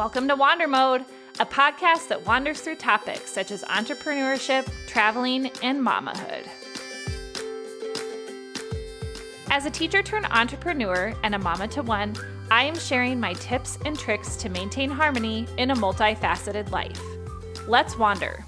Welcome to Wander Mode, a podcast that wanders through topics such as entrepreneurship, traveling, and mamahood. As a teacher turned entrepreneur and a mama to one, I am sharing my tips and tricks to maintain harmony in a multifaceted life. Let's wander.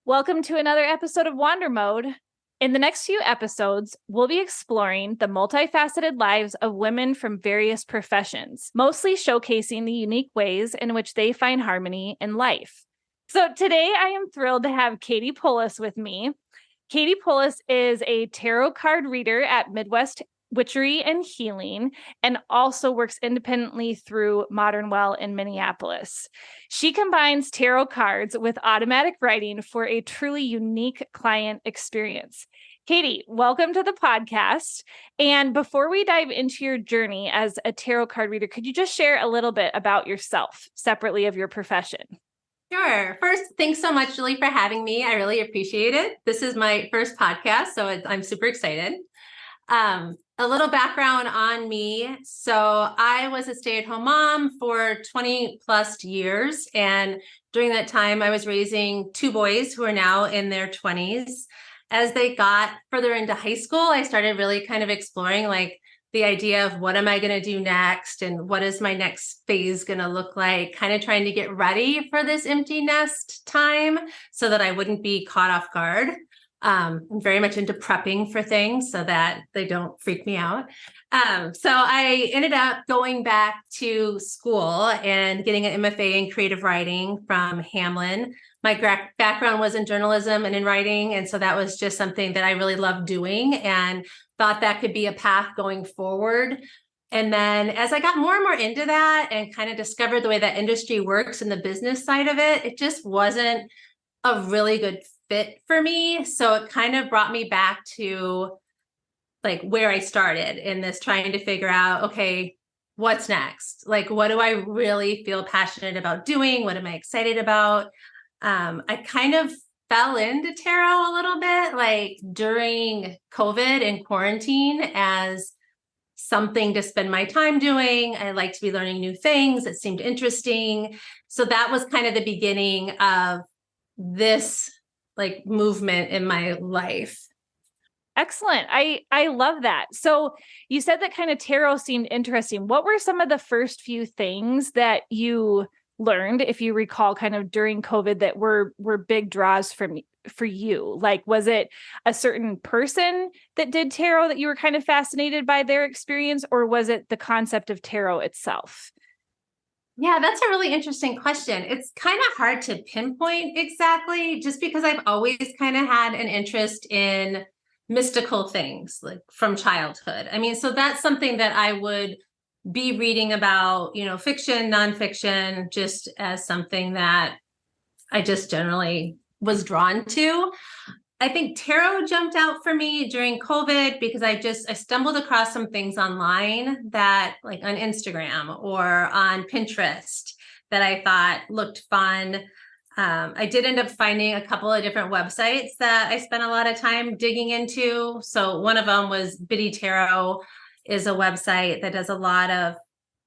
Welcome to another episode of Wander Mode. In the next few episodes, we'll be exploring the multifaceted lives of women from various professions, mostly showcasing the unique ways in which they find harmony in life. So today I am thrilled to have Katie Pullis with me. Katie Pullis is a tarot card reader at Midwest Witchery and Healing, and also works independently through Modern Well in Minneapolis. She combines tarot cards with automatic writing for a truly unique client experience. Katie, welcome to the podcast. And before we dive into your journey as a tarot card reader, could you just share a little bit about yourself, separately of your profession? Sure. First, thanks so much, Julie, for having me. I really appreciate it. This is my first podcast, so I'm super excited. A little background on me. So I was a stay-at-home mom for 20 plus years. And during that time, I was raising two boys who are now in their 20s. As they got further into high school, I started really kind of exploring the idea of what am I going to do next and what is my next phase going to look like, kind of trying to get ready for this empty nest time so that I wouldn't be caught off guard. I'm very much into prepping for things so that they don't freak me out. So I ended up going back to school and getting an MFA in creative writing from Hamlin. My background was in journalism and in writing. And so that was just something that I really loved doing and thought that could be a path going forward. And then as I got more and more into that and kind of discovered the way that industry works and the business side of it, it just wasn't a really good fit for me. So it kind of brought me back to where I started in this, trying to figure out, okay, what's next? What do I really feel passionate about doing? What am I excited about? I kind of fell into tarot a little bit, during COVID and quarantine as something to spend my time doing. I like to be learning new things. It seemed interesting. So that was kind of the beginning of this movement in my life. Excellent. I love that. So you said that kind of tarot seemed interesting. What were some of the first few things that you learned, if you recall, kind of during COVID that were big draws for you? Was it a certain person that did tarot that you were kind of fascinated by their experience, or was it the concept of tarot itself? Yeah, that's a really interesting question. It's kind of hard to pinpoint exactly, just because I've always kind of had an interest in mystical things from childhood. So that's something that I would be reading about, fiction, nonfiction, just as something that I just generally was drawn to. I think tarot jumped out for me during COVID because I stumbled across some things online that on Instagram or on Pinterest that I thought looked fun. I did end up finding a couple of different websites that I spent a lot of time digging into. So one of them was Biddy Tarot, is a website that does a lot of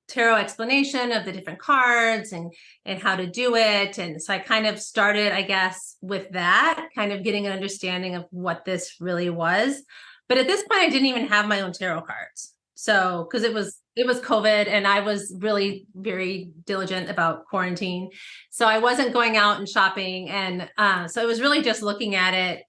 tarot explanation of the different cards and how to do it. And so I kind of started, I guess, with that, kind of getting an understanding of what this really was. But at this point, I didn't even have my own tarot cards. So, because it was COVID and I was really very diligent about quarantine. So I wasn't going out and shopping. And so it was really just looking at it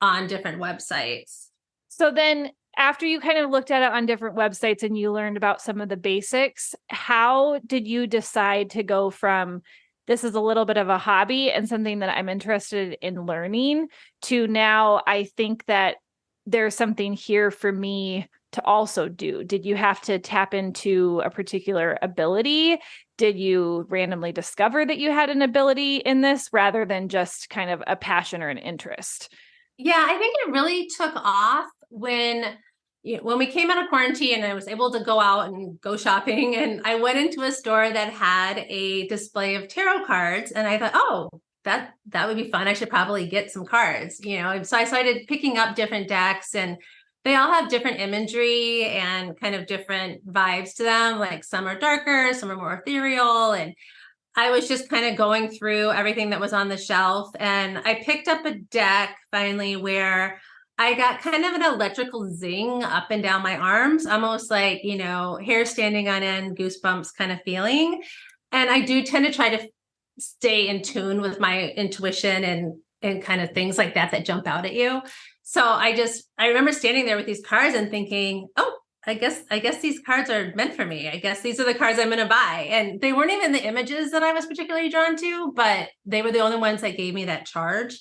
on different websites. So then after you kind of looked at it on different websites and you learned about some of the basics, how did you decide to go from this is a little bit of a hobby and something that I'm interested in learning to now I think that there's something here for me to also do? Did you have to tap into a particular ability? Did you randomly discover that you had an ability in this rather than just kind of a passion or an interest? Yeah, I think it really took off when we came out of quarantine and I was able to go out and go shopping, and I went into a store that had a display of tarot cards, and I thought, oh, that would be fun. I should probably get some cards, So I started picking up different decks and they all have different imagery and kind of different vibes to them. Like some are darker, some are more ethereal. And I was just kind of going through everything that was on the shelf, and I picked up a deck finally where I got kind of an electrical zing up and down my arms, almost like, hair standing on end, goosebumps kind of feeling. And I do tend to try to stay in tune with my intuition and kind of things like that jump out at you. So I remember standing there with these cards and thinking, oh, I guess these cards are meant for me. I guess these are the cards I'm going to buy. And they weren't even the images that I was particularly drawn to, but they were the only ones that gave me that charge.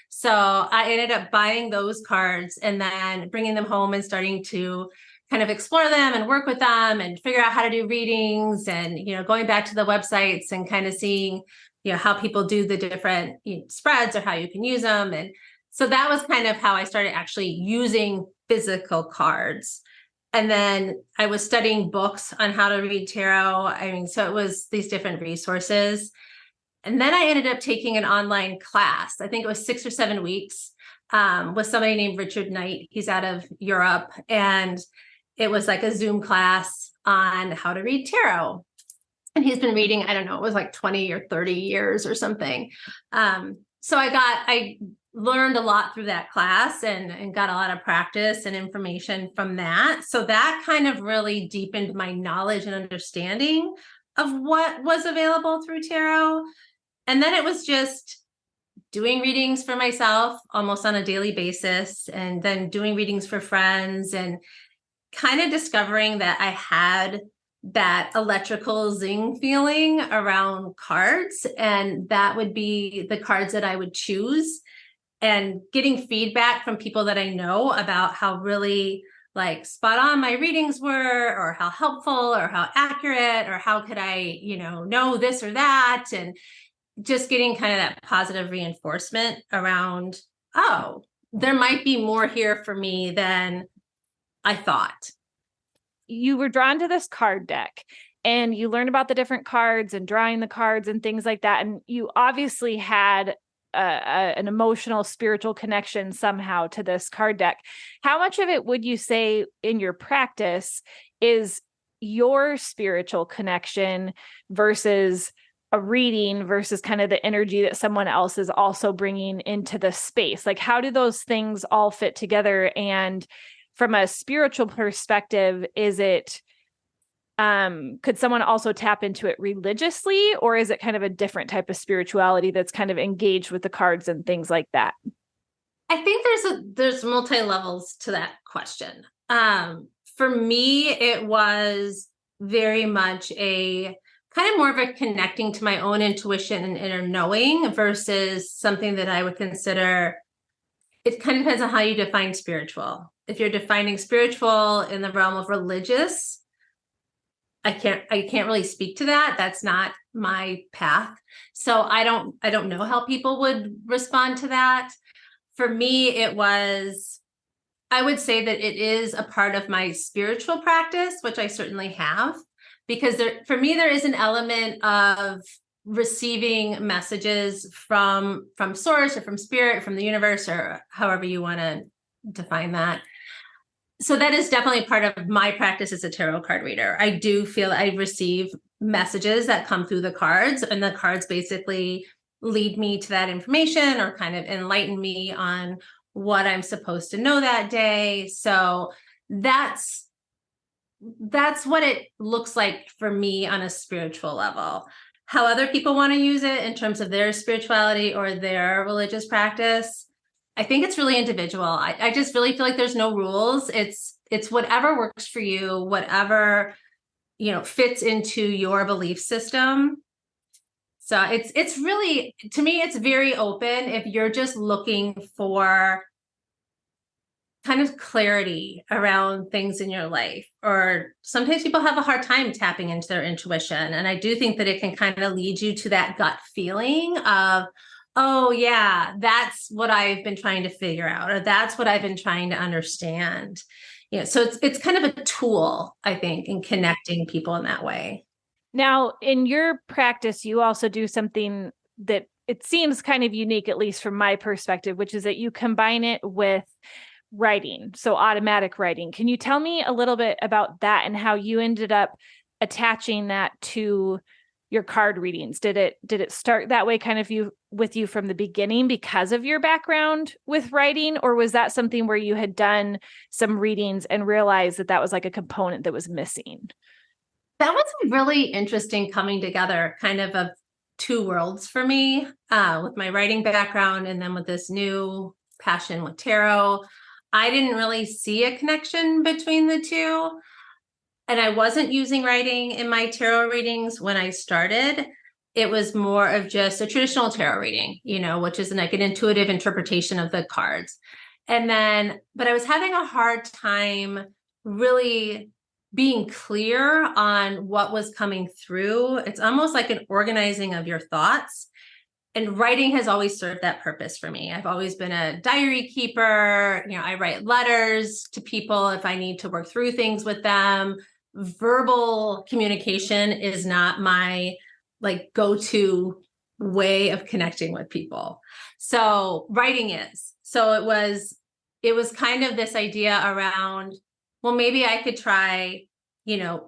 So I ended up buying those cards and then bringing them home and starting to kind of explore them and work with them and figure out how to do readings and, going back to the websites and kind of seeing, how people do the different spreads or how you can use them. And so that was kind of how I started actually using physical cards. And then I was studying books on how to read tarot. So it was these different resources. And then I ended up taking an online class. I think it was 6 or 7 weeks with somebody named Richard Knight. He's out of Europe. And it was like a Zoom class on how to read tarot. And he's been reading, I don't know, it was like 20 or 30 years or something. So I learned a lot through that class and got a lot of practice and information from that. So that kind of really deepened my knowledge and understanding of what was available through tarot. And then it was just doing readings for myself almost on a daily basis, and then doing readings for friends and kind of discovering that I had that electrical zing feeling around cards, and that would be the cards that I would choose, and getting feedback from people that I know about how really like spot on my readings were, or how helpful or how accurate, or how could I, know this or that. And just getting kind of that positive reinforcement around, oh, there might be more here for me than I thought. You were drawn to this card deck and you learned about the different cards and drawing the cards and things like that. And you obviously had an emotional, spiritual connection somehow to this card deck. How much of it would you say in your practice is your spiritual connection versus a reading versus kind of the energy that someone else is also bringing into the space? Like, how do those things all fit together? And from a spiritual perspective, is it, could someone also tap into it religiously, or is it kind of a different type of spirituality that's kind of engaged with the cards and things like that? I think there's multi-levels to that question. For me, it was very much a kind of more of a connecting to my own intuition and inner knowing versus something that I would consider, it kind of depends on how you define spiritual. If you're defining spiritual in the realm of religious, I can't really speak to that. That's not my path. So I don't know how people would respond to that. For me, I would say that it is a part of my spiritual practice, which I certainly have, because for me, there is an element of receiving messages from source or from spirit, from the universe, or however you want to define that. So that is definitely part of my practice as a tarot card reader. I do feel I receive messages that come through the cards, and the cards basically lead me to that information or kind of enlighten me on what I'm supposed to know that day. So that's what it looks like for me on a spiritual level. How other people want to use it in terms of their spirituality or their religious practice, I think it's really individual. I just really feel like there's no rules. It's whatever works for you, whatever, fits into your belief system. So it's really, to me, it's very open if you're just looking for kind of clarity around things in your life. Or sometimes people have a hard time tapping into their intuition. And I do think that it can kind of lead you to that gut feeling of, oh yeah, that's what I've been trying to figure out, or that's what I've been trying to understand. So it's kind of a tool, I think, in connecting people in that way. Now, in your practice, you also do something that it seems kind of unique, at least from my perspective, which is that you combine it with writing, so automatic writing. Can you tell me a little bit about that and how you ended up attaching that to your card readings? Did it start that way kind of with you from the beginning because of your background with writing, or was that something where you had done some readings and realized that that was like a component that was missing? That was a really interesting coming together kind of two worlds for me, with my writing background and then with this new passion with tarot. I didn't really see a connection between the two. And I wasn't using writing in my tarot readings when I started. It was more of just a traditional tarot reading, which is like an intuitive interpretation of the cards. But I was having a hard time really being clear on what was coming through. It's almost like an organizing of your thoughts. And writing has always served that purpose for me. I've always been a diary keeper. I write letters to people if I need to work through things with them. Verbal communication is not my go-to way of connecting with people. So writing is. So it was kind of this idea around, well, maybe I could try,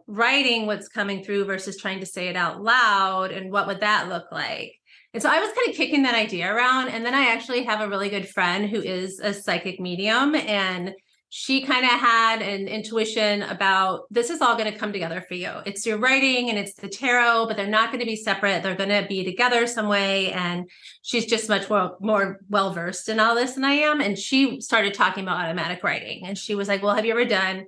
writing what's coming through versus trying to say it out loud. And what would that look like? And so I was kind of kicking that idea around. And then I actually have a really good friend who is a psychic medium. And she kind of had an intuition about, this is all going to come together for you. It's your writing and it's the tarot, but they're not going to be separate. They're going to be together some way. And she's just much more well-versed in all this than I am. And she started talking about automatic writing. And she was like, well, have you ever done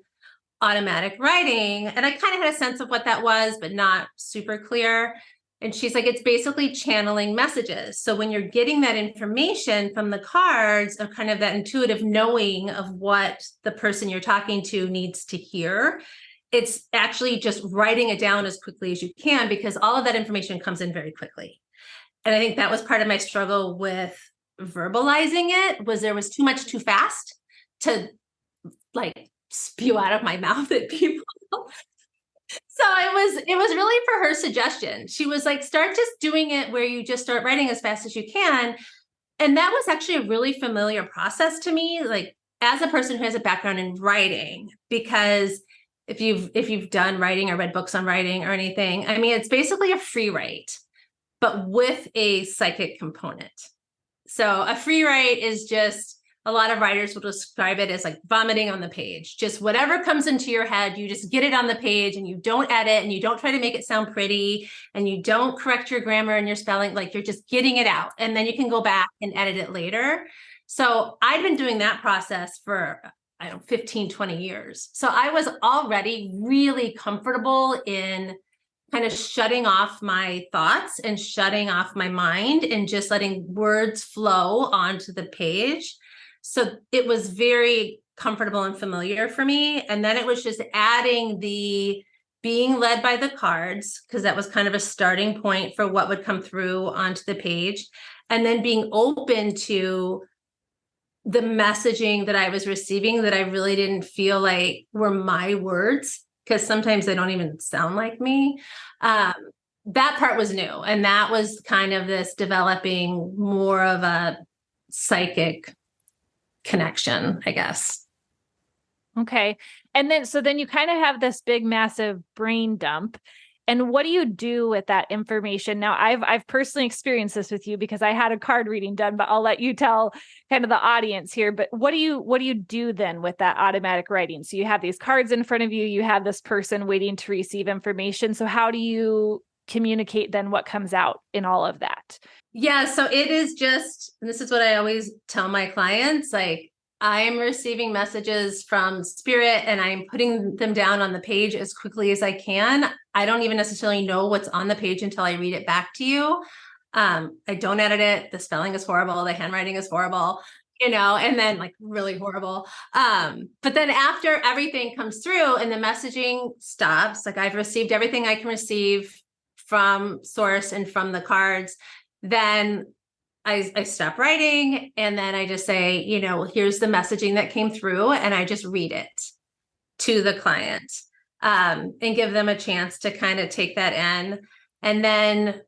automatic writing? And I kind of had a sense of what that was, but not super clear. And she's like, it's basically channeling messages. So when you're getting that information from the cards, of kind of that intuitive knowing of what the person you're talking to needs to hear, it's actually just writing it down as quickly as you can, because all of that information comes in very quickly. And I think that was part of my struggle with verbalizing it, was there was too much too fast to spew out of my mouth at people. So it was really for her suggestion. She was like, start just doing it where you just start writing as fast as you can. And that was actually a really familiar process to me, as a person who has a background in writing, because if you've done writing or read books on writing or anything, I mean, it's basically a free write, but with a psychic component. So a free write is just, a lot of writers will describe it as like vomiting on the page. Just whatever comes into your head, you just get it on the page, and you don't edit, and you don't try to make it sound pretty, and you don't correct your grammar and your spelling. You're just getting it out, and then you can go back and edit it later. So I'd been doing that process for, 15, 20 years. So I was already really comfortable in kind of shutting off my thoughts and shutting off my mind and just letting words flow onto the page. So it was very comfortable and familiar for me. And then it was just adding the being led by the cards, because that was kind of a starting point for what would come through onto the page. And then being open to the messaging that I was receiving that I really didn't feel like were my words, because sometimes they don't even sound like me. That part was new. And that was kind of this developing more of a psychic connection, I guess. Okay. And then you kind of have this big, massive brain dump. And what do you do with that information? Now, I've personally experienced this with you because I had a card reading done, but I'll let you tell kind of the audience here. But what do you do then with that automatic writing? So you have these cards in front of you, you have this person waiting to receive information. So how do you communicate then what comes out in all of that? Yeah, so it is just, and this is what I always tell my clients, I'm receiving messages from spirit and I'm putting them down on the page as quickly as I can. I don't even necessarily know what's on the page until I read it back to you. I don't edit it. The spelling is horrible. The handwriting is horrible, and then really horrible. But then after everything comes through and the messaging stops, I've received everything I can receive from source and from the cards, then I stop writing, and then I just say, here's the messaging that came through, and I just read it to the client, and give them a chance to kind of take that in. And then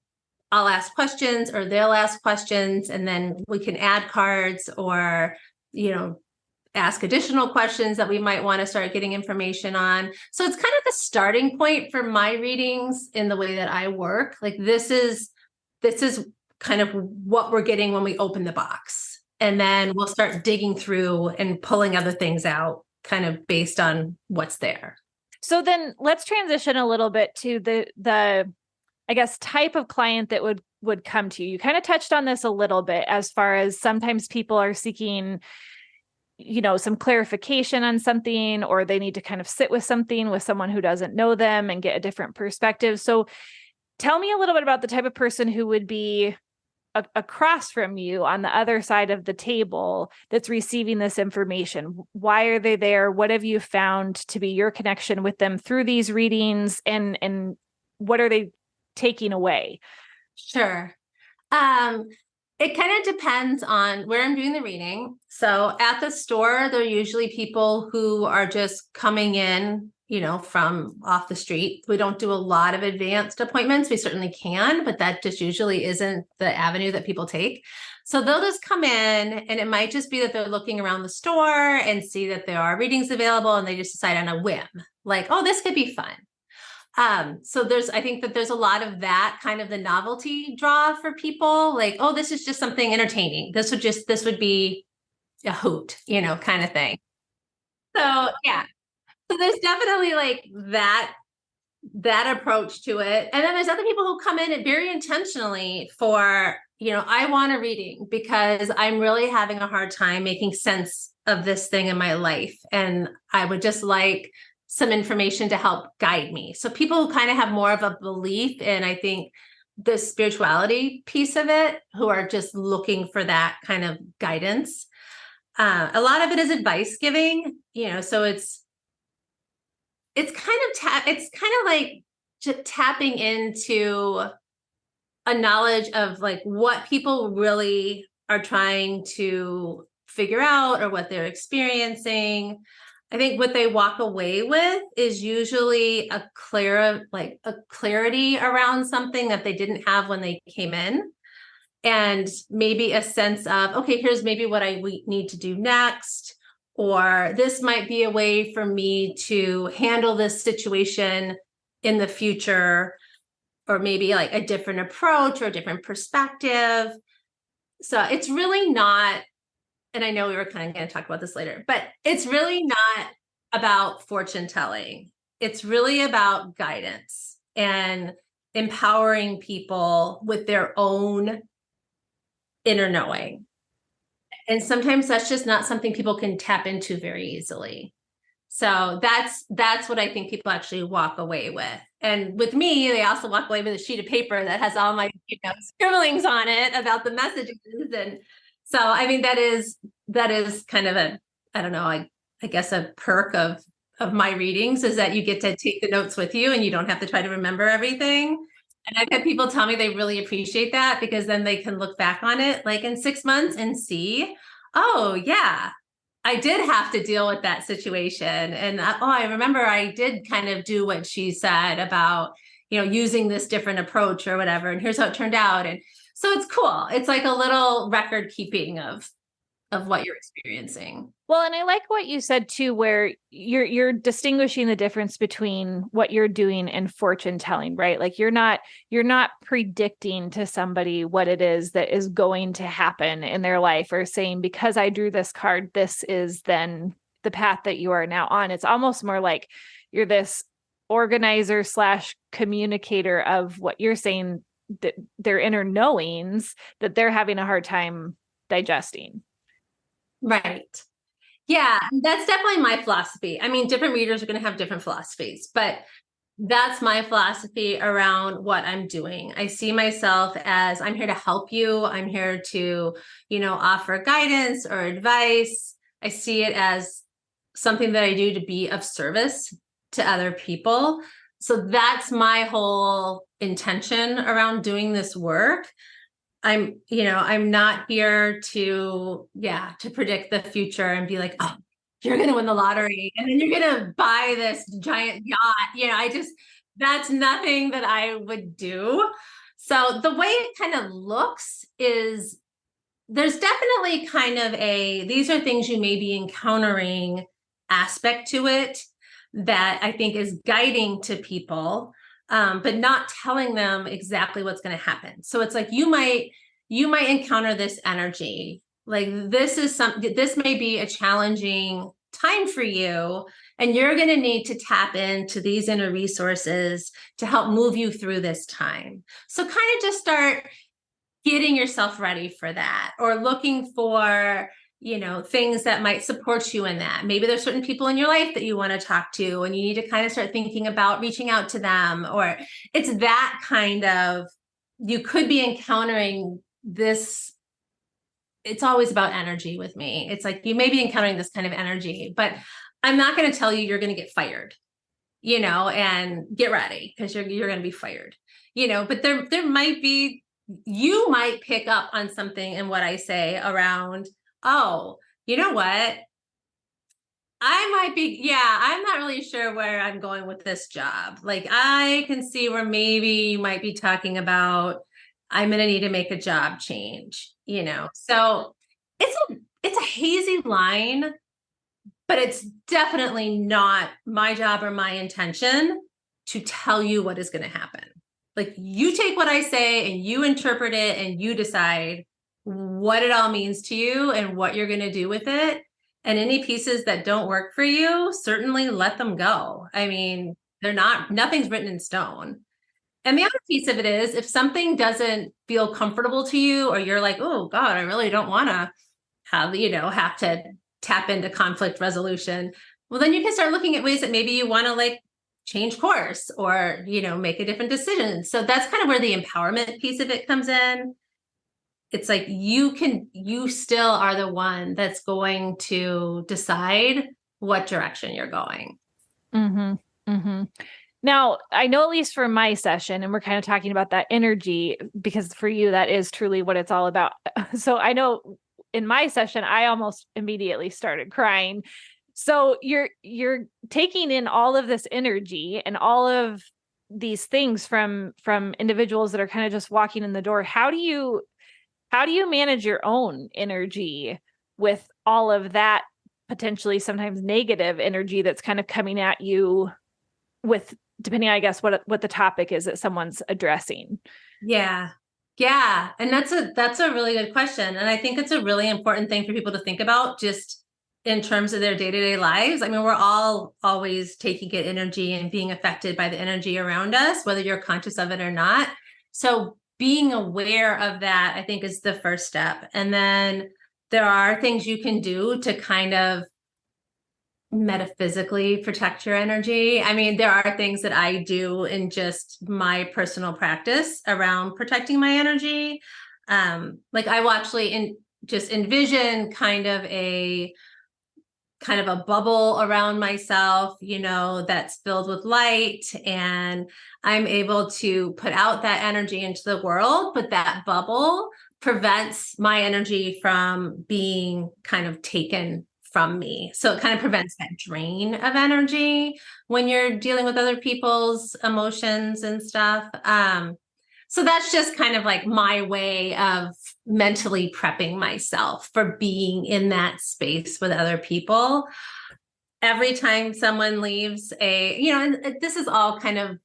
I'll ask questions or they'll ask questions, and then we can add cards or, ask additional questions that we might want to start getting information on. So it's kind of the starting point for my readings in the way that I work. Like this is kind of what we're getting when we open the box. And then we'll start digging through and pulling other things out kind of based on what's there. So then let's transition a little bit to the I guess type of client that would come to you. You kind of touched on this a little bit as far as sometimes people are seeking, some clarification on something, or they need to kind of sit with something with someone who doesn't know them and get a different perspective. So tell me a little bit about the type of person who would be across from you on the other side of the table that's receiving this information. Why are they there? What have you found to be your connection with them through these readings, and what are they taking away? Sure. It kind of depends on where I'm doing the reading. So at the store, there are usually people who are just coming in, from off the street. We don't do a lot of advanced appointments. We certainly can, but that just usually isn't the avenue that people take. So they'll just come in, and it might just be that they're looking around the store and see that there are readings available, and they just decide on a whim, like, oh, this could be fun. So I think that there's a lot of that kind of the novelty draw for people, like, oh, this is just something entertaining. This would be a hoot, kind of thing. So yeah, so there's definitely like that approach to it. And then there's other people who come in and very intentionally for, I want a reading because I'm really having a hard time making sense of this thing in my life. And I would just like some information to help guide me. So people who kind of have more of a belief in, I think, the spirituality piece of it, who are just looking for that kind of guidance. A lot of it is advice giving, so it's kind of like just tapping into a knowledge of like what people really are trying to figure out or what they're experiencing. I think what they walk away with is usually a clarity around something that they didn't have when they came in, and maybe a sense of, okay, here's maybe what I need to do next, or this might be a way for me to handle this situation in the future, or maybe like a different approach or a different perspective. So it's really not, and I know we were kind of going to talk about this later, but it's really not about fortune telling. It's really about guidance and empowering people with their own inner knowing. And sometimes that's just not something people can tap into very easily. So that's what I think people actually walk away with. And with me, they also walk away with a sheet of paper that has all my scribblings on it about the messages. And so, I mean, that is kind of I don't know, I guess a perk of my readings is that you get to take the notes with you and you don't have to try to remember everything. And I've had people tell me they really appreciate that, because then they can look back on it like in 6 months and see, oh yeah, I did have to deal with that situation. And I remember I did kind of do what she said about, using this different approach or whatever. And here's how it turned out. And so it's cool. It's like a little record keeping of what you're experiencing. Well, and I like what you said too, where you're distinguishing the difference between what you're doing and fortune telling, right? Like you're not predicting to somebody what it is that is going to happen in their life, or saying, because I drew this card, this is then the path that you are now on. It's almost more like you're this organizer / communicator of what you're saying, that their inner knowings that they're having a hard time digesting. Right. Yeah, that's definitely my philosophy. I mean, different readers are going to have different philosophies, but that's my philosophy around what I'm doing. I see myself as, I'm here to help you. I'm here to, offer guidance or advice. I see it as something that I do to be of service to other people. So that's my whole intention around doing this work. I'm not here to predict the future and be like, oh, you're going to win the lottery and then you're going to buy this giant yacht. That's nothing that I would do. So the way it kind of looks is there's definitely kind of these are things you may be encountering aspect to it that I think is guiding to people, but not telling them exactly what's going to happen. So it's like you might encounter this energy. Like this may be a challenging time for you, and you're going to need to tap into these inner resources to help move you through this time. So kind of just start getting yourself ready for that, or looking for, things that might support you in that. Maybe there's certain people in your life that you want to talk to, and you need to kind of start thinking about reaching out to them, or it's that kind of, you could be encountering this. It's always about energy with me. It's like, you may be encountering this kind of energy, but I'm not going to tell you you're going to get fired, and get ready because you're going to be fired, but there might be, you might pick up on something in what I say around, oh, you know what? I'm not really sure where I'm going with this job. Like, I can see where maybe you might be talking about, I'm going to need to make a job change, So it's a hazy line, but it's definitely not my job or my intention to tell you what is going to happen. Like, you take what I say and you interpret it and you decide what it all means to you and what you're going to do with it. And any pieces that don't work for you, certainly let them go. I mean, nothing's written in stone. And the other piece of it is, if something doesn't feel comfortable to you, or you're like, oh God, I really don't want to have to tap into conflict resolution, well, then you can start looking at ways that maybe you want to like change course, or, make a different decision. So that's kind of where the empowerment piece of it comes in. It's like, you still are the one that's going to decide what direction you're going. Mm-hmm. Mm-hmm. Now, I know, at least for my session, and we're kind of talking about that energy, because for you, that is truly what it's all about. So I know in my session, I almost immediately started crying. So you're taking in all of this energy and all of these things from individuals that are kind of just walking in the door. How do you manage your own energy with all of that potentially sometimes negative energy that's kind of coming at you, with depending, I guess, what the topic is that someone's addressing? Yeah. Yeah. And that's a really good question. And I think it's a really important thing for people to think about, just in terms of their day-to-day lives. I mean, we're all always taking in energy and being affected by the energy around us, whether you're conscious of it or not. So being aware of that, I think, is the first step. And then there are things you can do to kind of metaphysically protect your energy. I mean, there are things that I do in just my personal practice around protecting my energy. Like, I will actually just envision kind of a bubble around myself, that's filled with light, and I'm able to put out that energy into the world, but that bubble prevents my energy from being kind of taken from me. So it kind of prevents that drain of energy when you're dealing with other people's emotions and stuff. So that's just kind of like my way of mentally prepping myself for being in that space with other people. Every time someone leaves and this is all kind of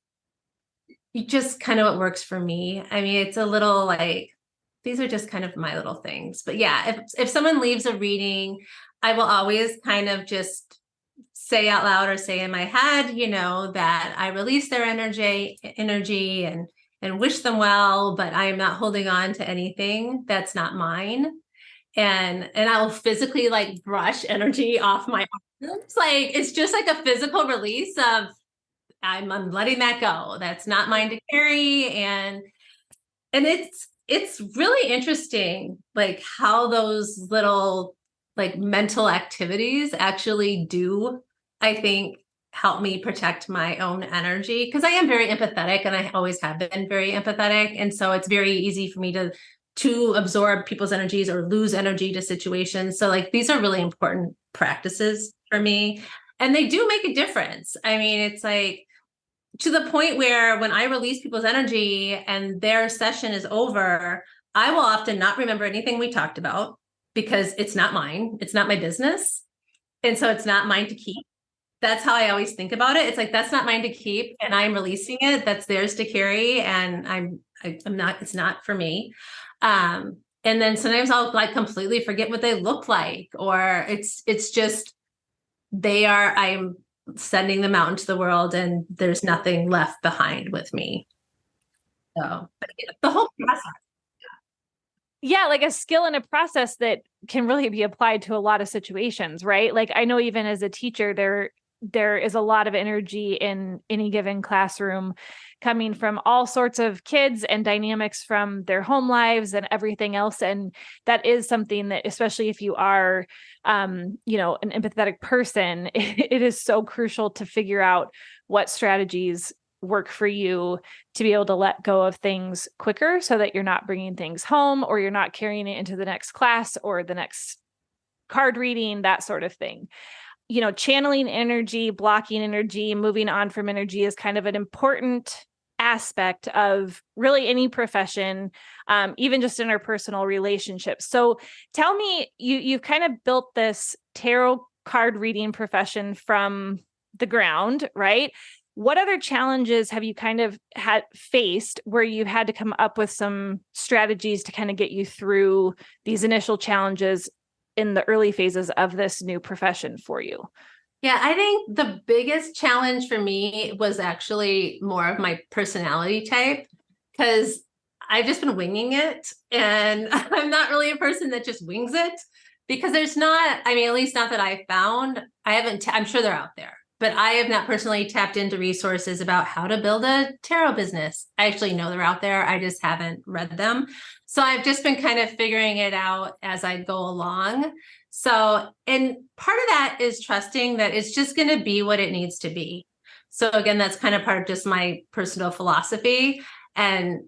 just kind of what works for me. I mean, it's a little like, these are just kind of my little things. But yeah, if someone leaves a reading, I will always kind of just say out loud or say in my head, that I release their energy and wish them well, but I am not holding on to anything that's not mine. And I will physically like brush energy off my arms. Like, it's just like a physical release of, I'm letting that go. That's not mine to carry. And it's really interesting, like, how those little like mental activities actually do, I think, help me protect my own energy, because I am very empathetic, and I always have been very empathetic. And so it's very easy for me to absorb people's energies or lose energy to situations. So like, these are really important practices for me, and they do make a difference. I mean, it's like, to the point where when I release people's energy and their session is over, I will often not remember anything we talked about because it's not mine. It's not my business. And so it's not mine to keep. That's how I always think about it. It's like, that's not mine to keep and I'm releasing it. That's theirs to carry. And I'm not, it's not for me. And then sometimes I'll like completely forget what they look like, or it's just, I'm sending them out into the world and there's nothing left behind with me. So but yeah, the whole process. Yeah, like a skill and a process that can really be applied to a lot of situations, right? Like I know even as a teacher, there is a lot of energy in any given classroom coming from all sorts of kids and dynamics from their home lives and everything else. And that is something that, especially if you are, an empathetic person, it is so crucial to figure out what strategies work for you to be able to let go of things quicker so that you're not bringing things home or you're not carrying it into the next class or the next card reading, that sort of thing. Channeling energy, blocking energy, moving on from energy is kind of an important aspect of really any profession, even just interpersonal relationships. So tell me, you've kind of built this tarot card reading profession from the ground, right? What other challenges have you kind of faced where you've had to come up with some strategies to kind of get you through these initial challenges in the early phases of this new profession for you? Yeah, I think the biggest challenge for me was actually more of my personality type, because I've just been winging it. And I'm not really a person that just wings it, because there's not, I mean, at least not that I found. I'm sure they're out there, but I have not personally tapped into resources about how to build a tarot business. I actually know they're out there. I just haven't read them. So I've just been kind of figuring it out as I go along. So, and part of that is trusting that it's just going to be what it needs to be. So again, that's kind of part of just my personal philosophy and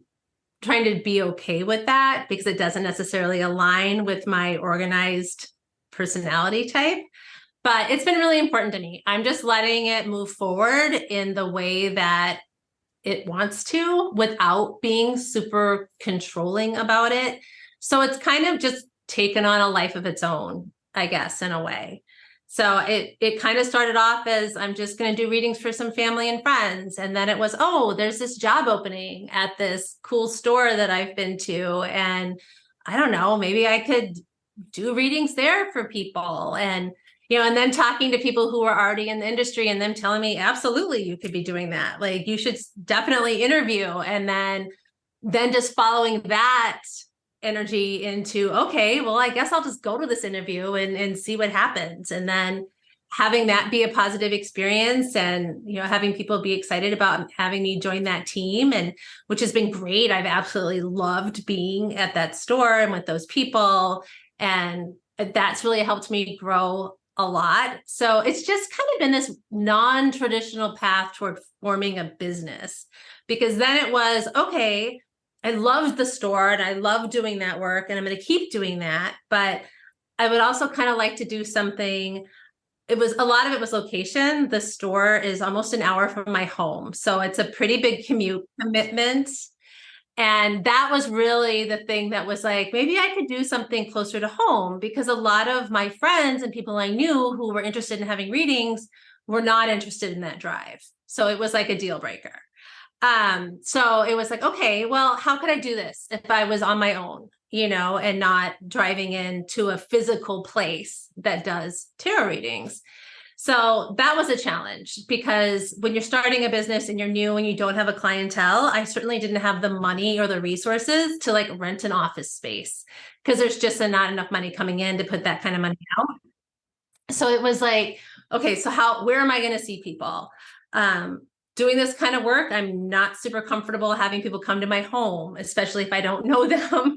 trying to be okay with that, because it doesn't necessarily align with my organized personality type. But it's been really important to me. I'm just letting it move forward in the way that it wants to without being super controlling about it. So it's kind of just taken on a life of its own, I guess, in a way. So it kind of started off as I'm just going to do readings for some family and friends. And then it was, oh, there's this job opening at this cool store that I've been to. And I don't know, maybe I could do readings there for people. And then talking to people who are already in the industry and them telling me, absolutely, you could be doing that. Like, you should definitely interview. And then just following that energy into, okay, well, I guess I'll just go to this interview and see what happens. And then having that be a positive experience and, having people be excited about having me join that team, and which has been great. I've absolutely loved being at that store and with those people. And that's really helped me grow a lot. So it's just kind of been this non-traditional path toward forming a business, because then it was, okay, I loved the store and I love doing that work and I'm going to keep doing that. But I would also kind of like to do something. A lot of it was location. The store is almost an hour from my home. So it's a pretty big commute commitment. And that was really the thing that was like, maybe I could do something closer to home, because a lot of my friends and people I knew who were interested in having readings were not interested in that drive. So it was like a deal breaker. So it was like, okay, well, how could I do this if I was on my own, and not driving into a physical place that does tarot readings? So that was a challenge, because when you're starting a business and you're new and you don't have a clientele, I certainly didn't have the money or the resources to like rent an office space, because there's just not enough money coming in to put that kind of money out. So it was like, okay, so where am I going to see people? Doing this kind of work, I'm not super comfortable having people come to my home, especially if I don't know them,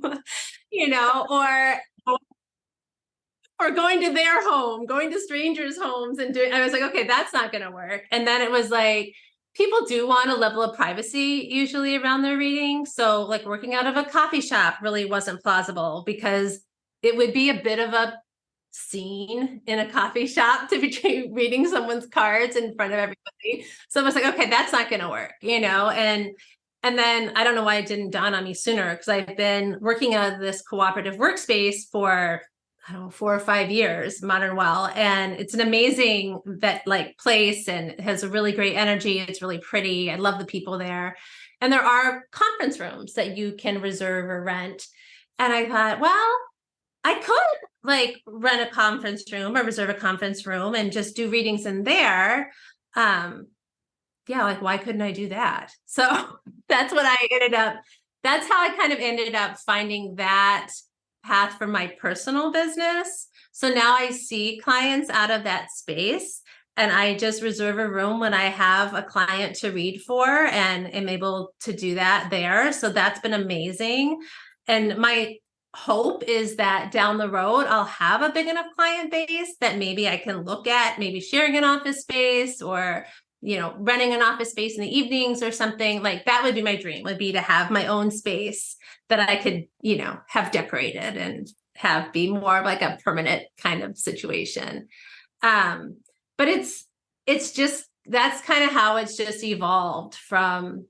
or going to their home, going to strangers' homes and I was like, okay, that's not going to work. And then it was like, people do want a level of privacy usually around their reading. So like working out of a coffee shop really wasn't plausible, because it would be a bit of a scene in a coffee shop to be reading someone's cards in front of everybody. So I was like, okay, that's not going to work, and And then I don't know why it didn't dawn on me sooner, because I've been working out of this cooperative workspace for, I don't know, 4 or 5 years, Modern Well. And it's an amazing place, and it has a really great energy. It's really pretty. I love the people there. And there are conference rooms that you can reserve or rent. And I thought, well, I could rent a conference room or reserve a conference room and just do readings in there. Why couldn't I do that? So that's how I kind of ended up finding that path for my personal business. So now I see clients out of that space, and I just reserve a room when I have a client to read for, and am able to do that there. So that's been amazing. And my hope is that down the road, I'll have a big enough client base that maybe I can look at maybe sharing an office space, or renting an office space in the evenings or something. Like that would be my dream, would be to have my own space that I could, have decorated and have be more of like a permanent kind of situation. But it's just, that's kind of how it's just evolved from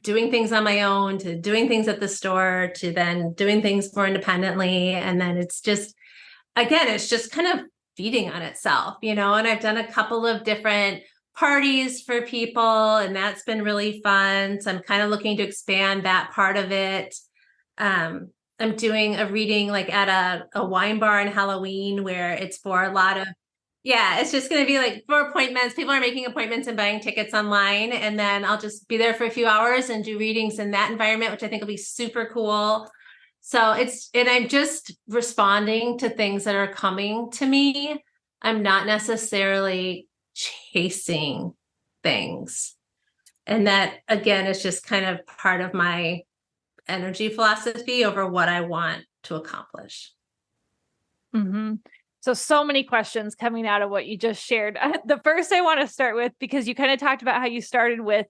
doing things on my own to doing things at the store to then doing things more independently. And then it's just, again, it's just kind of feeding on itself, and I've done a couple of different parties for people, and that's been really fun. So I'm kind of looking to expand that part of it. I'm doing a reading at a wine bar on Halloween, where it's for a lot of, it's just going to be for appointments. People are making appointments and buying tickets online. And then I'll just be there for a few hours and do readings in that environment, which I think will be super cool. So I'm just responding to things that are coming to me. I'm not necessarily chasing things. And that, again, is just kind of part of my energy philosophy over what I want to accomplish. Mm-hmm. So many questions coming out of what you just shared. The first I want to start with, because you kind of talked about how you started with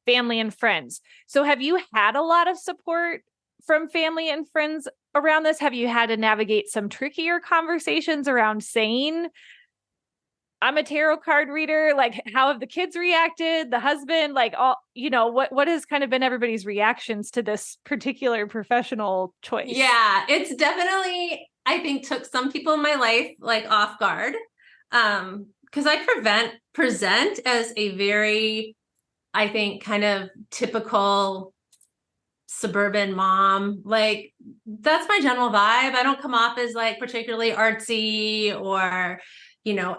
family and friends. So have you had a lot of support from family and friends around this? Have you had to navigate some trickier conversations around saying, I'm a tarot card reader? How have the kids reacted? The husband, what has kind of been everybody's reactions to this particular professional choice? Yeah, it's definitely, I think, took some people in my life off guard. Because I present as a very, I think, kind of typical suburban mom. That's my general vibe. I don't come off as particularly artsy or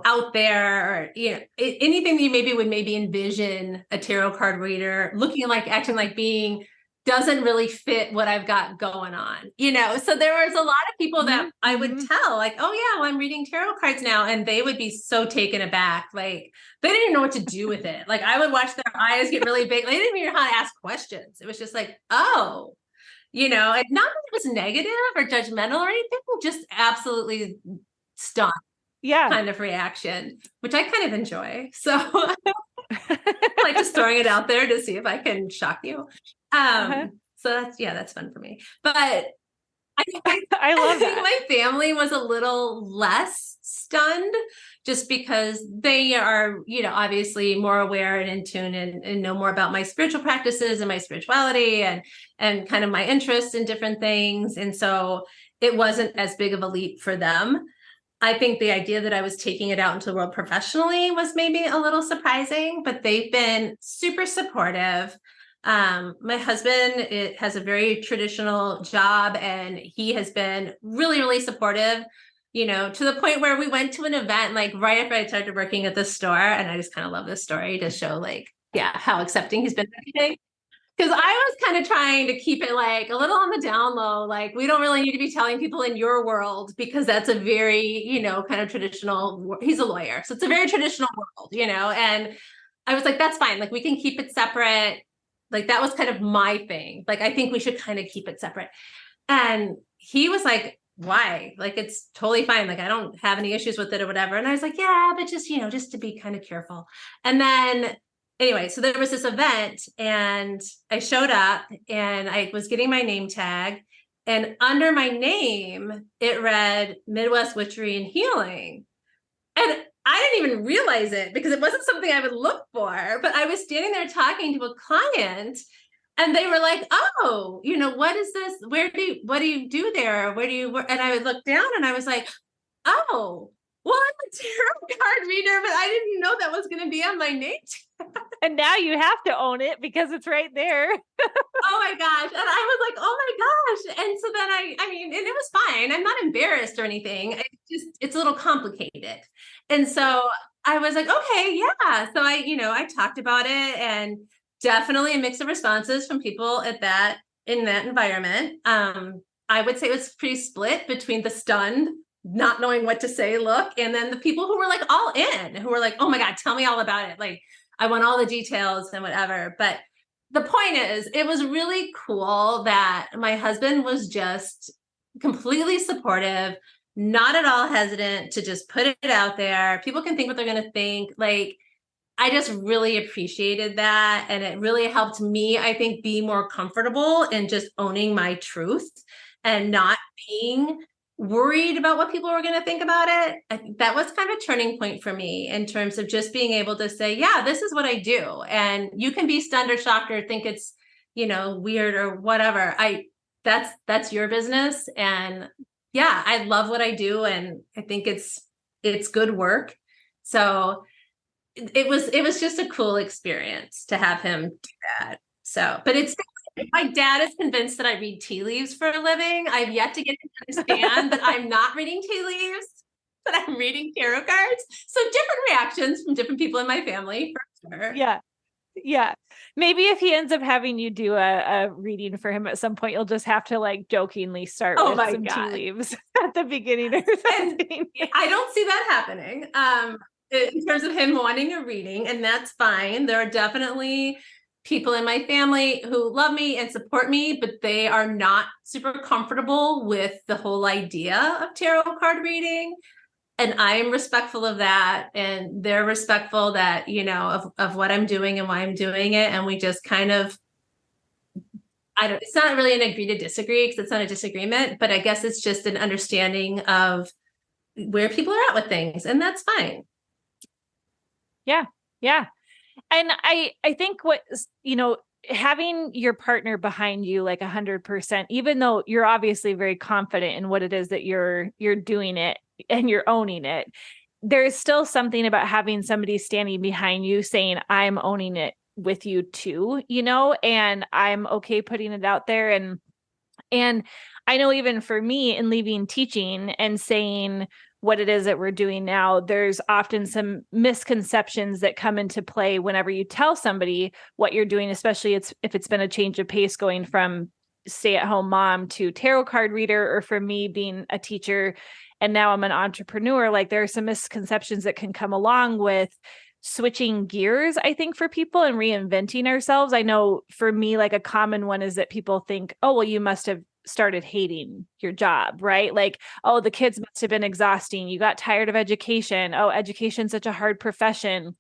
out there, or, anything that you would envision a tarot card reader looking like, acting like, being, doesn't really fit what I've got going on, So there was a lot of people that I would tell, oh yeah, well, I'm reading tarot cards now. And they would be so taken aback. They didn't even know what to do with it. I would watch their eyes get really big. They didn't even know how to ask questions. It was just oh, and not that it was negative or judgmental or anything, just absolutely stunned. Yeah. Kind of reaction, which I kind of enjoy. So just throwing it out there to see if I can shock you. So that's fun for me. But I love think that. my family was a little less stunned, just because they are, obviously more aware and in tune and know more about my spiritual practices and my spirituality and kind of my interests in different things. And so it wasn't as big of a leap for them. I think the idea that I was taking it out into the world professionally was maybe a little surprising, but they've been super supportive. My husband has a very traditional job, and he has been really, really supportive, to the point where we went to an event right after I started working at the store. And I just kind of love this story to show how accepting he's been. Because I was kind of trying to keep it a little on the down low. We don't really need to be telling people in your world, because that's a very, kind of traditional, he's a lawyer. So it's a very traditional world, and I was that's fine. We can keep it separate. That was kind of my thing. I think we should kind of keep it separate. And he was why? It's totally fine. I don't have any issues with it or whatever. And I was yeah, but just, just to be kind of careful. And then anyway, so there was this event, and I showed up, and I was getting my name tag, and under my name, it read Midwest Witchery and Healing. And I didn't even realize it, because it wasn't something I would look for, but I was standing there talking to a client, And they were like, oh, what is this? What do you do there? Where do you work? And I would look down and I was like, oh, well, I'm a tarot card reader, but I didn't know that was going to be on my name. And now you have to own it because it's right there. Oh my gosh. And I was like, oh my gosh. And so then I mean, and it was fine. I'm not embarrassed or anything. It's a little complicated. And so I was like, okay, yeah. So I talked about it, and definitely a mix of responses from people in that environment. I would say it was pretty split between the stunned, not knowing what to say look, and then the people who were like all in, who were like, oh my God, tell me all about it. Like, I want all the details and whatever. But the point is, it was really cool that my husband was just completely supportive, not at all hesitant to just put it out there. People can think what they're going to think. Like, I just really appreciated that. And it really helped me, I think, be more comfortable in just owning my truth and not being worried about what people were going to think about it. I think that was kind of a turning point for me in terms of just being able to say, yeah, this is what I do. And you can be stunned or shocked or think it's, weird or whatever. That's your business. And yeah, I love what I do. And I think it's good work. So it was just a cool experience to have him do that. So, but my dad is convinced that I read tea leaves for a living. I've yet to get him to understand that I'm not reading tea leaves, that I'm reading tarot cards. So different reactions from different people in my family, for sure. Yeah. Yeah. Maybe if he ends up having you do a reading for him at some point, you'll just have to like jokingly start with some tea leaves at the beginning or something. And I don't see that happening. In terms of him wanting a reading, and that's fine. There are definitely people in my family who love me and support me, but they are not super comfortable with the whole idea of tarot card reading. And I'm respectful of that. And they're respectful that, of what I'm doing and why I'm doing it. And we just kind of, it's not really an agree to disagree, because it's not a disagreement, but I guess it's just an understanding of where people are at with things. And that's fine. Yeah. Yeah. And I think having your partner behind you, like 100%, even though you're obviously very confident in what it is that you're doing it and you're owning it, there's still something about having somebody standing behind you saying, I'm owning it with you too, and I'm okay putting it out there. And I know even for me, in leaving teaching and saying what it is that we're doing now, there's often some misconceptions that come into play whenever you tell somebody what you're doing, especially if it's been a change of pace going from stay-at-home mom to tarot card reader, or for me being a teacher and now I'm an entrepreneur. Like, there are some misconceptions that can come along with switching gears, I think, for people and reinventing ourselves. I know for me, like, a common one is that people think, oh, well, you must have started hating your job, right? Like, oh, the kids must have been exhausting. You got tired of education. Oh, education's such a hard profession.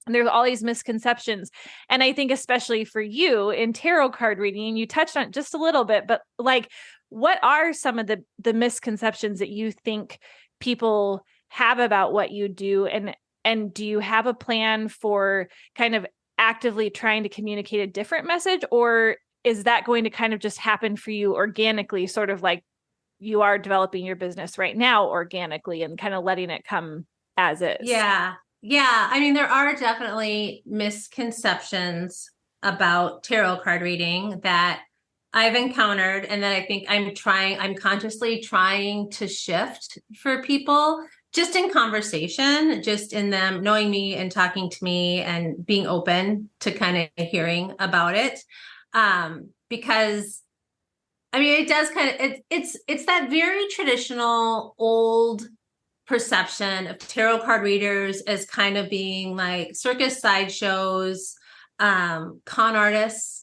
And there's all these misconceptions. And I think especially for you in tarot card reading, you touched on it just a little bit, but like, what are some of the misconceptions that you think people have about what you do? And do you have a plan for kind of actively trying to communicate a different message, or is that going to kind of just happen for you organically, sort of like you are developing your business right now organically and kind of letting it come as is? Yeah. Yeah. I mean, there are definitely misconceptions about tarot card reading that I've encountered, and that I think I'm consciously trying to shift for people, just in conversation, just in them knowing me and talking to me and being open to kind of hearing about it. Because I mean, it does kind of, it's that very traditional old perception of tarot card readers as kind of being like circus sideshows, con artists.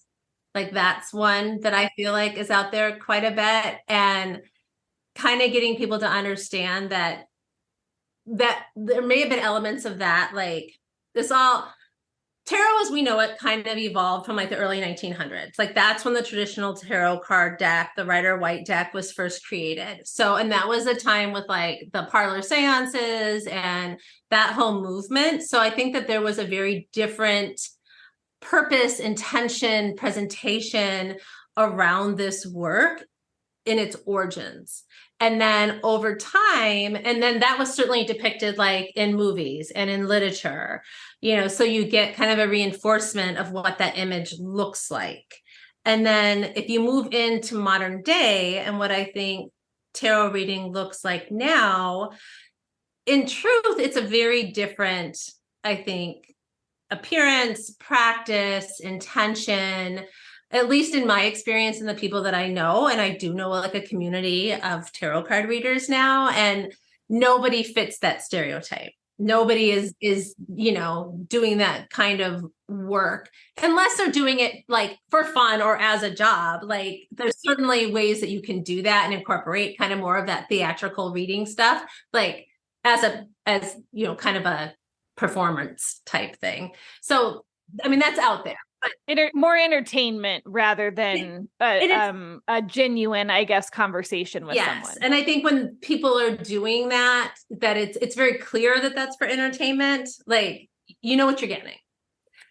Like, that's one that I feel like is out there quite a bit, and kind of getting people to understand that there may have been elements of that. Like, tarot as we know it kind of evolved from like the early 1900s. Like, that's when the traditional tarot card deck, the Rider-Waite deck, was first created. So, and that was a time with like the parlor seances and that whole movement. So I think that there was a very different purpose, intention, presentation around this work in its origins. And then over time, and then that was certainly depicted like in movies and in literature, so you get kind of a reinforcement of what that image looks like. And then if you move into modern day and what I think tarot reading looks like now, in truth, it's a very different, I think, appearance, practice, intention, at least in my experience and the people that I know. And I do know like a community of tarot card readers now, and nobody fits that stereotype. Nobody is doing that kind of work unless they're doing it like for fun or as a job. Like there's certainly ways that you can do that and incorporate kind of more of that theatrical reading stuff, like as kind of a performance type thing. So, I mean, that's out there. But more entertainment rather than a genuine, I guess, conversation with someone. And I think when people are doing that it's very clear that that's for entertainment. Like, you know what you're getting.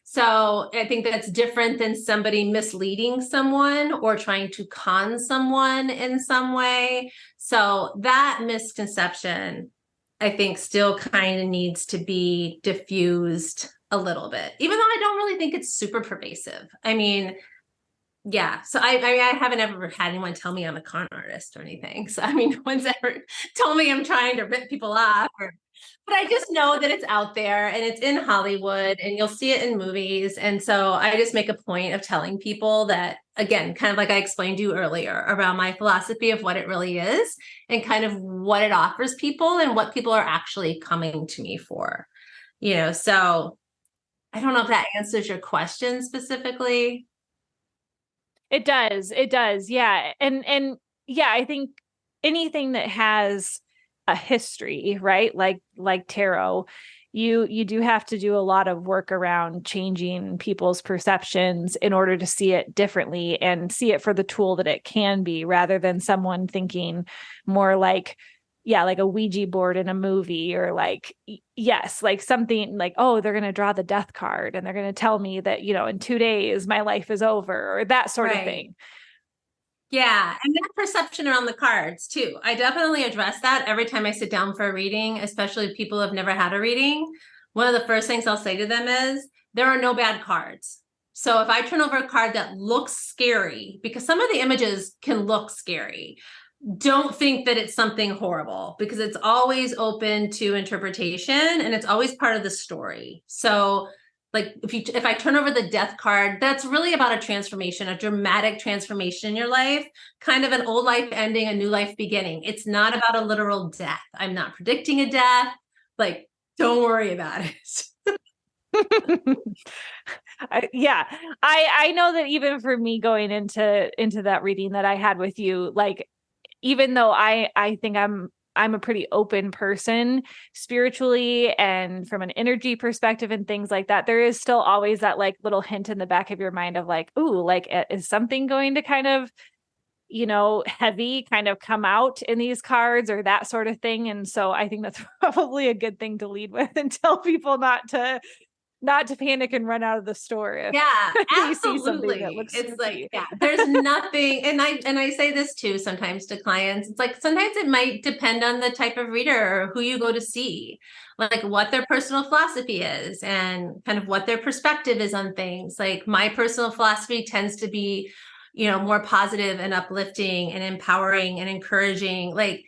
So I think that's different than somebody misleading someone or trying to con someone in some way. So that misconception, I think, still kind of needs to be diffused a little bit, even though I don't really think it's super pervasive. I mean, yeah. So I haven't ever had anyone tell me I'm a con artist or anything. So I mean, no one's ever told me I'm trying to rip people off, but I just know that it's out there and it's in Hollywood and you'll see it in movies. And so I just make a point of telling people that, again, kind of like I explained to you earlier around my philosophy of what it really is and kind of what it offers people and what people are actually coming to me for, so I don't know if that answers your question specifically. It does. It does. Yeah. And yeah, I think anything that has a history, right? Like tarot, you do have to do a lot of work around changing people's perceptions in order to see it differently and see it for the tool that it can be, rather than someone thinking more like a Ouija board in a movie, or like something like, oh, they're going to draw the death card and they're going to tell me that, in 2 days, my life is over, or that sort of thing. Yeah. And that perception around the cards too. I definitely address that every time I sit down for a reading, especially if people have never had a reading. One of the first things I'll say to them is there are no bad cards. So if I turn over a card that looks scary, because some of the images can look scary, don't think that it's something horrible, because it's always open to interpretation and it's always part of the story. So like if I turn over the death card, that's really about a transformation, a dramatic transformation in your life, kind of an old life ending, a new life beginning. It's not about a literal death. I'm not predicting a death. Like, don't worry about it. I know that even for me going into that reading that I had with you, like, even though I think I'm a pretty open person spiritually and from an energy perspective and things like that, there is still always that like little hint in the back of your mind of like, ooh, like, is something going to kind of, heavy kind of come out in these cards, or that sort of thing. And so I think that's probably a good thing to lead with and tell people not to panic and run out of the store. Yeah, absolutely. That looks it's spooky. Like, there's nothing. And I say this too, sometimes to clients, it's like, sometimes it might depend on the type of reader or who you go to see, like what their personal philosophy is and kind of what their perspective is on things. Like my personal philosophy tends to be, more positive and uplifting and empowering and encouraging. Like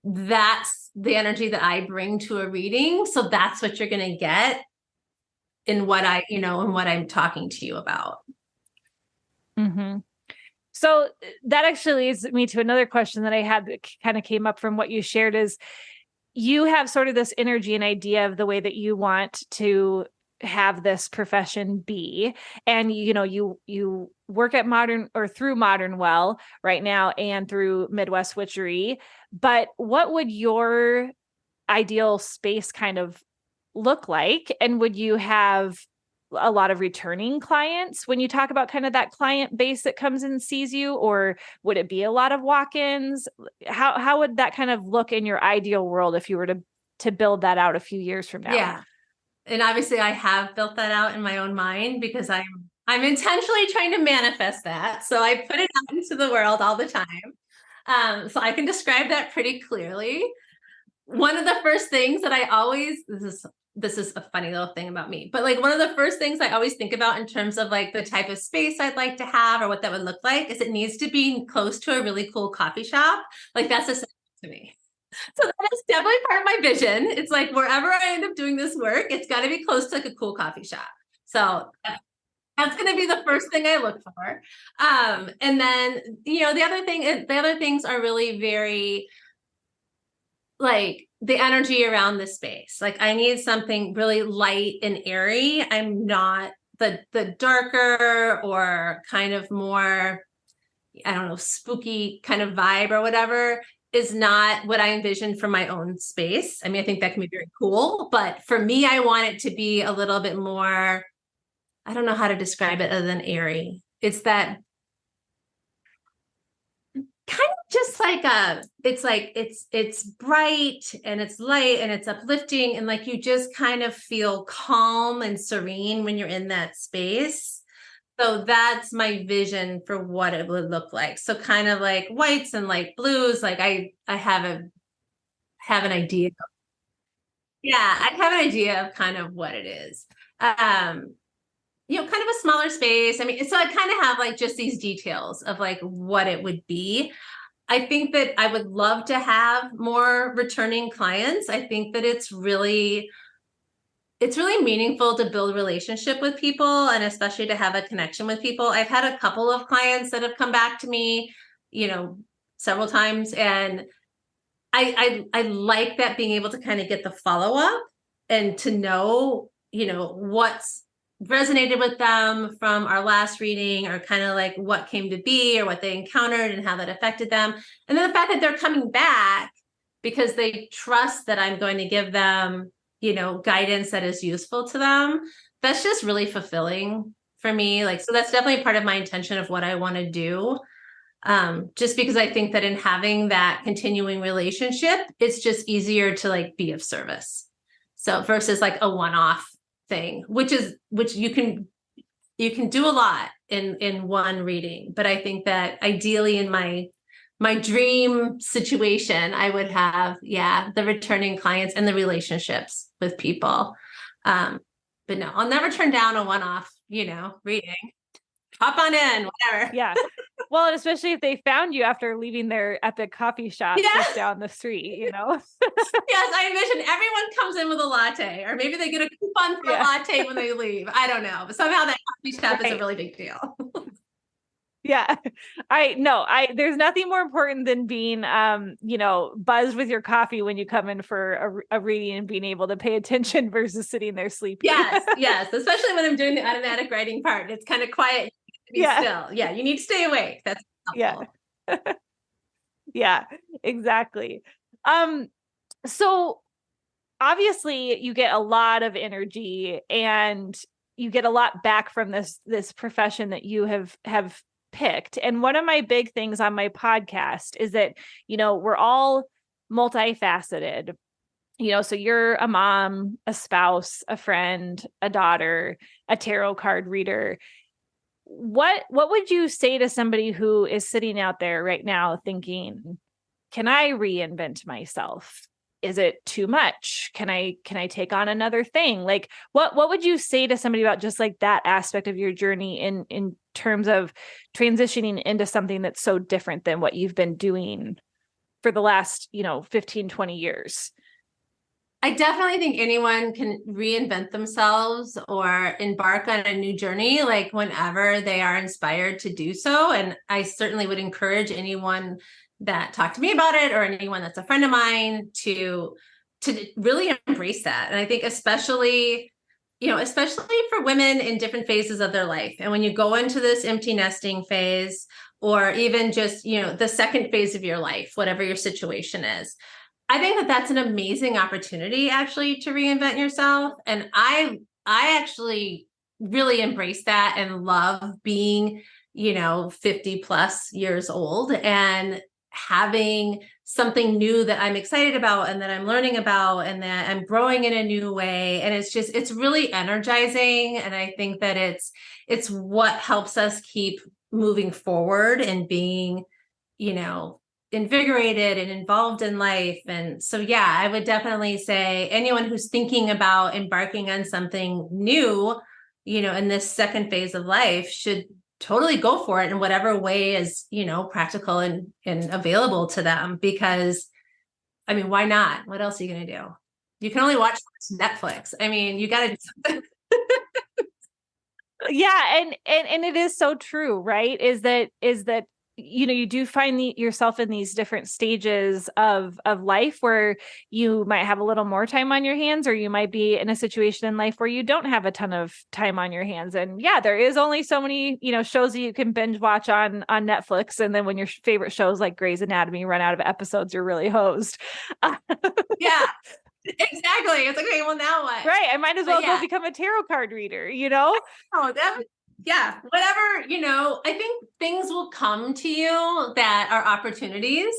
that's the energy that I bring to a reading. So that's what you're going to get in what I'm talking to you about. Mm-hmm. So that actually leads me to another question that I had that kind of came up from what you shared, is you have sort of this energy and idea of the way that you want to have this profession be. And, you work at through Modern Well right now and through Midwest Witchery, but what would your ideal space kind of look like? And would you have a lot of returning clients when you talk about kind of that client base that comes and sees you, or would it be a lot of walk-ins? How would that kind of look in your ideal world if you were to build that out a few years from now? Yeah. And obviously I have built that out in my own mind because I'm I'm intentionally trying to manifest that. So I put it out into the world all the time. So I can describe that pretty clearly. One of the first things that I always, this is a funny little thing about me, but like one of the first things I always think about in terms of like the type of space I'd like to have or what that would look like is it needs to be close to a really cool coffee shop. Like that's essential to me. So that is definitely part of my vision. It's like wherever I end up doing this work, it's got to be close to like a cool coffee shop. So that's going to be the first thing I look for. And then, the other things are really very like the energy around the space. Like I need something really light and airy. I'm not the darker or kind of more, I don't know, spooky kind of vibe or whatever is not what I envision for my own space. I mean, I think that can be very cool, but for me, I want it to be a little bit more, I don't know how to describe it other than airy. It's that kind of just like it's bright and it's light and it's uplifting and like you just kind of feel calm and serene when you're in that space. So that's my vision for what it would look like. So kind of like whites and like blues. Like I have an idea. Yeah, I have an idea of kind of what it is. Kind of a smaller space. I mean, so I kind of have like just these details of like what it would be. I think that I would love to have more returning clients. I think that it's really meaningful to build a relationship with people and especially to have a connection with people. I've had a couple of clients that have come back to me, several times. And I like that being able to kind of get the follow-up and to know, what's resonated with them from our last reading or kind of like what came to be or what they encountered and how that affected them. And then the fact that they're coming back because they trust that I'm going to give them, guidance that is useful to them. That's just really fulfilling for me. Like, so that's definitely part of my intention of what I want to do. Just because I think that in having that continuing relationship, it's just easier to like be of service. So versus like a one-off thing, which you can do a lot in one reading. But I think that ideally in my dream situation, I would have, the returning clients and the relationships with people. But no, I'll never turn down a one-off, reading. Hop on in, whatever. Yeah. Well, and especially if they found you after leaving their epic coffee shop just down the street, Yes, I envision everyone comes in with a latte, or maybe they get a coupon for a latte when they leave. I don't know. But somehow that coffee shop is a really big deal. Yeah. There's nothing more important than being, buzzed with your coffee when you come in for a reading and being able to pay attention versus sitting there sleeping. Yes. Especially when I'm doing the automatic writing part. It's kind of quiet. Be still. Yeah. You need to stay awake. That's helpful. Yeah, exactly. So obviously you get a lot of energy and you get a lot back from this profession that you have picked. And one of my big things on my podcast is that, we're all multifaceted, so you're a mom, a spouse, a friend, a daughter, a tarot card reader. What would you say to somebody who is sitting out there right now thinking, can I reinvent myself? Is it too much? Can I take on another thing? Like what would you say to somebody about just like that aspect of your journey in terms of transitioning into something that's so different than what you've been doing for the last, 15, 20 years? I definitely think anyone can reinvent themselves or embark on a new journey, like whenever they are inspired to do so. And I certainly would encourage anyone that talked to me about it or anyone that's a friend of mine to really embrace that. And I think especially for women in different phases of their life. And when you go into this empty nesting phase, or even just, the second phase of your life, whatever your situation is, I think that that's an amazing opportunity actually to reinvent yourself. And I actually really embrace that and love being, 50 plus years old and having something new that I'm excited about and that I'm learning about and that I'm growing in a new way. And it's really energizing. And I think that it's what helps us keep moving forward and being, invigorated and involved in life. And so, yeah, I would definitely say anyone who's thinking about embarking on something new, in this second phase of life should totally go for it in whatever way is, practical and available to them. Because, why not? What else are you going to do? You can only watch Netflix. You got to do something. Yeah. And it is so true, right? Is that, you do find yourself in these different stages of life where you might have a little more time on your hands, or you might be in a situation in life where you don't have a ton of time on your hands. And yeah, there is only so many, shows that you can binge watch on Netflix. And then when your favorite shows like Grey's Anatomy run out of episodes, you're really hosed. Yeah. Exactly. It's like, okay, well, now what? Right. I might as well go become a tarot card reader, Oh, yeah, whatever, I think things will come to you that are opportunities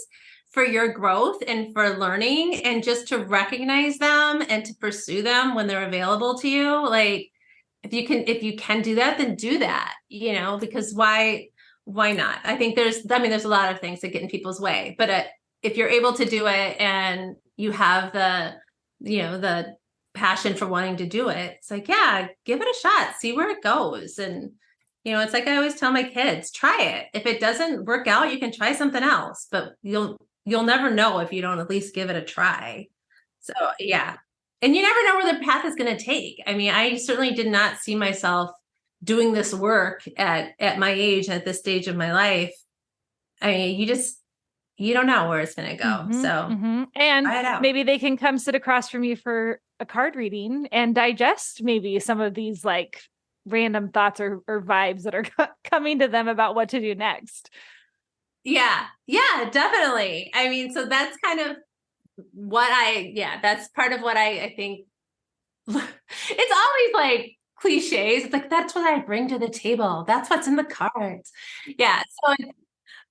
for your growth and for learning, and just to recognize them and to pursue them when they're available to you. Like if you can do that, then do that, because why not? I think there's a lot of things that get in people's way, but if you're able to do it and you have the passion for wanting to do it, it's like, yeah, give it a shot, see where it goes. And, it's like I always tell my kids, try it. If it doesn't work out, you can try something else, but you'll never know if you don't at least give it a try. So yeah. And you never know where the path is going to take. I certainly did not see myself doing this work at my age, at this stage of my life. You don't know where it's going to go. Mm-hmm, so mm-hmm. And maybe they can come sit across from you for a card reading and digest maybe some of these like random thoughts or vibes that are coming to them about what to do next. Yeah, definitely. So that's kind of what that's part of what I think. It's always like cliches. It's like, that's what I bring to the table. That's what's in the cards. Yeah. So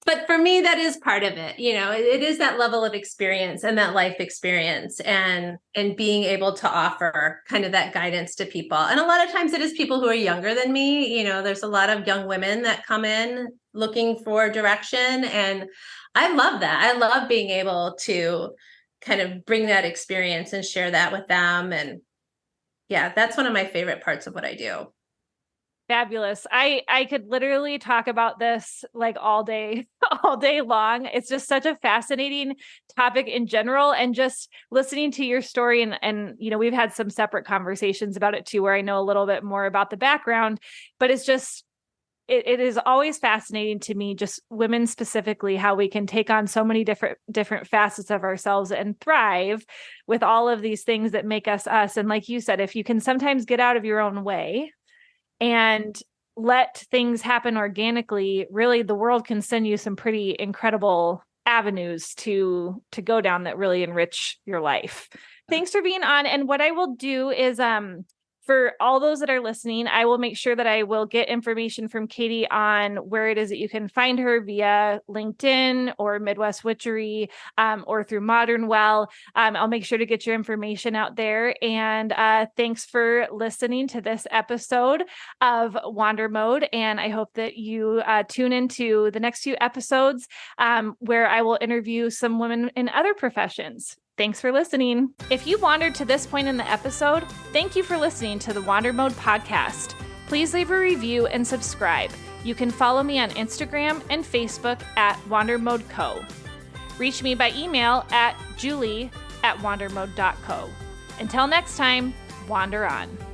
but for me, that is part of it. It is that level of experience and that life experience and being able to offer kind of that guidance to people. And a lot of times it is people who are younger than me. There's a lot of young women that come in looking for direction. And I love that. I love being able to kind of bring that experience and share that with them. And yeah, that's one of my favorite parts of what I do. Fabulous. I could literally talk about this like all day long. It's just such a fascinating topic in general, and just listening to your story and we've had some separate conversations about it too, where I know a little bit more about the background, but it's just, it is always fascinating to me, just women specifically, how we can take on so many different facets of ourselves and thrive with all of these things that make us us. And like you said, if you can sometimes get out of your own way and let things happen organically, really the world can send you some pretty incredible avenues to go down that really enrich your life. Thanks for being on. And what I will do is, for all those that are listening, I will make sure that I will get information from Katie on where it is that you can find her via LinkedIn or Midwest Witchery, or through Modern Well. I'll make sure to get your information out there. And thanks for listening to this episode of Wander Mode. And I hope that you tune into the next few episodes where I will interview some women in other professions. Thanks for listening. If you wandered to this point in the episode, thank you for listening to the Wander Mode podcast. Please leave a review and subscribe. You can follow me on Instagram and Facebook at WanderModeCo. Reach me by email at julie@wandermode.co. Until next time, wander on.